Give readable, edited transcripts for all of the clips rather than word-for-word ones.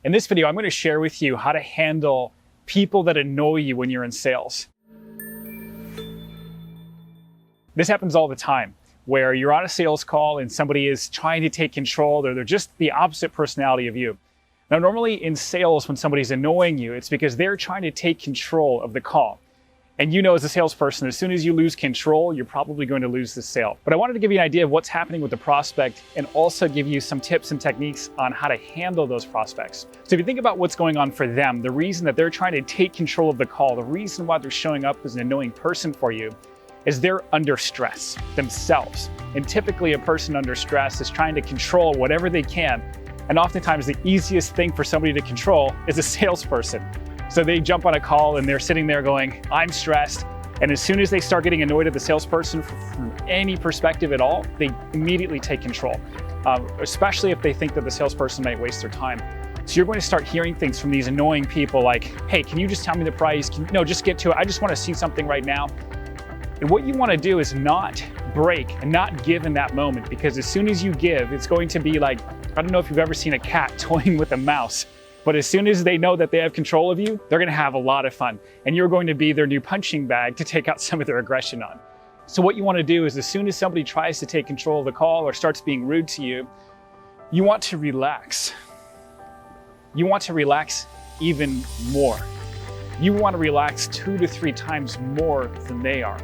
In this video, I'm going to share with you how to handle people that annoy you when you're in sales. This happens all the time, where you're on a sales call and somebody is trying to take control, or they're just the opposite personality of you. Now, normally in sales, when somebody's annoying you, it's because they're trying to take control of the call. And you know, as a salesperson, as soon as you lose control, you're probably going to lose the sale. But I wanted to give you an idea of what's happening with the prospect and also give you some tips and techniques on how to handle those prospects. So if you think about what's going on for them, the reason that they're trying to take control of the call, the reason why they're showing up as an annoying person for you, is they're under stress themselves. And typically a person under stress is trying to control whatever they can. And oftentimes the easiest thing for somebody to control is a salesperson. So they jump on a call and they're sitting there going, I'm stressed. And as soon as they start getting annoyed at the salesperson from any perspective at all, they immediately take control, especially if they think that the salesperson might waste their time. So you're going to start hearing things from these annoying people like, hey, can you just tell me the price? No, just get to it. I just want to see something right now. And what you want to do is not break and not give in that moment, because as soon as you give, it's going to be like, I don't know if you've ever seen a cat toying with a mouse. But as soon as they know that they have control of you, they're going to have a lot of fun. And you're going to be their new punching bag to take out some of their aggression on. So what you want to do is, as soon as somebody tries to take control of the call or starts being rude to you, you want to relax. You want to relax even more. You want to relax 2 to 3 times more than they are.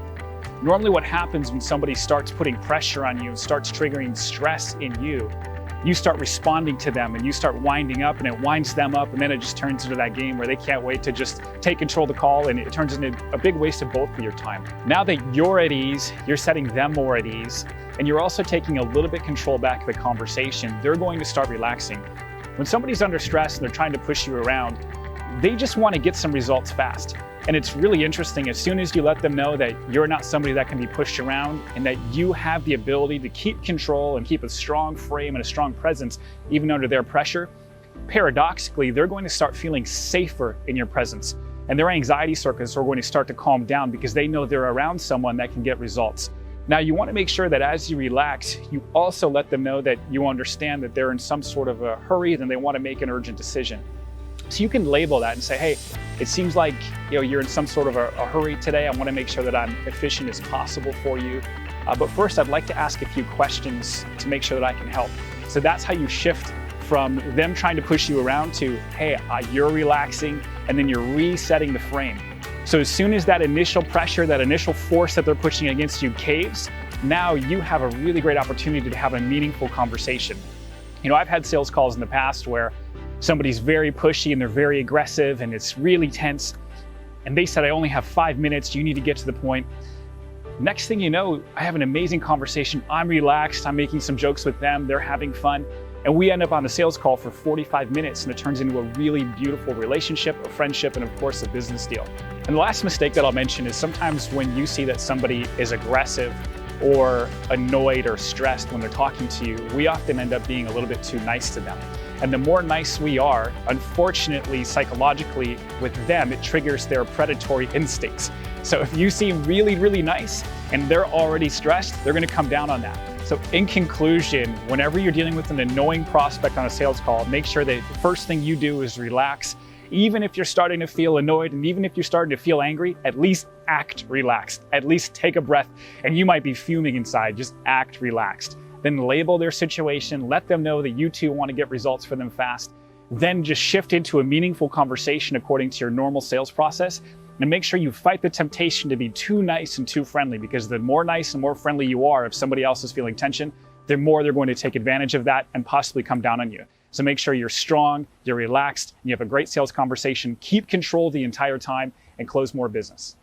Normally what happens when somebody starts putting pressure on you and starts triggering stress in you, you start responding to them and you start winding up, and it winds them up, and then it just turns into that game where they can't wait to just take control of the call, and it turns into a big waste of both of your time. Now that you're at ease, you're setting them more at ease, and you're also taking a little bit control back of the conversation, they're going to start relaxing. When somebody's under stress and they're trying to push you around, they just want to get some results fast. And it's really interesting, as soon as you let them know that you're not somebody that can be pushed around and that you have the ability to keep control and keep a strong frame and a strong presence even under their pressure, paradoxically, they're going to start feeling safer in your presence. And their anxiety circuits are going to start to calm down because they know they're around someone that can get results. Now, you want to make sure that as you relax, you also let them know that you understand that they're in some sort of a hurry and they want to make an urgent decision. So you can label that and say, hey, it seems like you're in some sort of a hurry today. I want to make sure that I'm efficient as possible for you. But first, I'd like to ask a few questions to make sure that I can help. So that's how you shift from them trying to push you around to, hey, you're relaxing, and then you're resetting the frame. So as soon as that initial pressure, that initial force that they're pushing against you caves, now you have a really great opportunity to have a meaningful conversation. I've had sales calls in the past where somebody's very pushy and they're very aggressive and it's really tense. And they said, I only have 5 minutes. You need to get to the point. Next thing you know, I have an amazing conversation. I'm relaxed. I'm making some jokes with them. They're having fun. And we end up on the sales call for 45 minutes and it turns into a really beautiful relationship, a friendship, and of course, a business deal. And the last mistake that I'll mention is sometimes when you see that somebody is aggressive or annoyed or stressed when they're talking to you, we often end up being a little bit too nice to them. And the more nice we are, unfortunately, psychologically, with them, it triggers their predatory instincts. So if you seem really, really nice and they're already stressed, they're going to come down on that. So in conclusion, whenever you're dealing with an annoying prospect on a sales call, make sure that the first thing you do is relax. Even if you're starting to feel annoyed and even if you're starting to feel angry, at least act relaxed. At least take a breath, and you might be fuming inside. Just act relaxed. Then label their situation, let them know that you too want to get results for them fast. Then just shift into a meaningful conversation according to your normal sales process. And make sure you fight the temptation to be too nice and too friendly, because the more nice and more friendly you are, if somebody else is feeling tension, the more they're going to take advantage of that and possibly come down on you. So make sure you're strong, you're relaxed, and you have a great sales conversation. Keep control the entire time and close more business.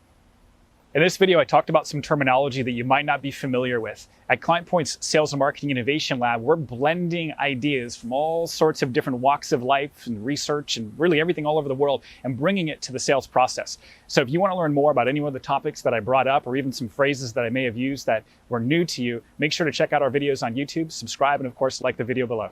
In this video, I talked about some terminology that you might not be familiar with. At ClientPoint's Sales and Marketing Innovation Lab, we're blending ideas from all sorts of different walks of life and research and really everything all over the world and bringing it to the sales process. So if you want to learn more about any of the topics that I brought up or even some phrases that I may have used that were new to you, make sure to check out our videos on YouTube, subscribe, and of course, like the video below.